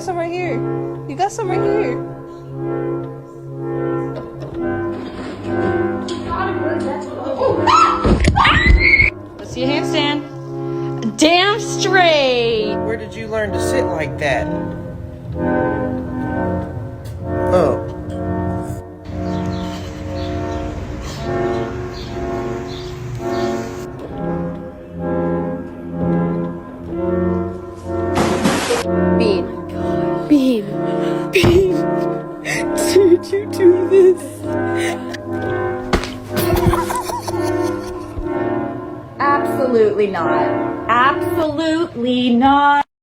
got some right here. You got some right here. Let's see a handstand. Damn straight. Where did you learn to sit like that? Oh. Bean. Bean. Bean. Did you do this? Absolutely not. Absolutely not.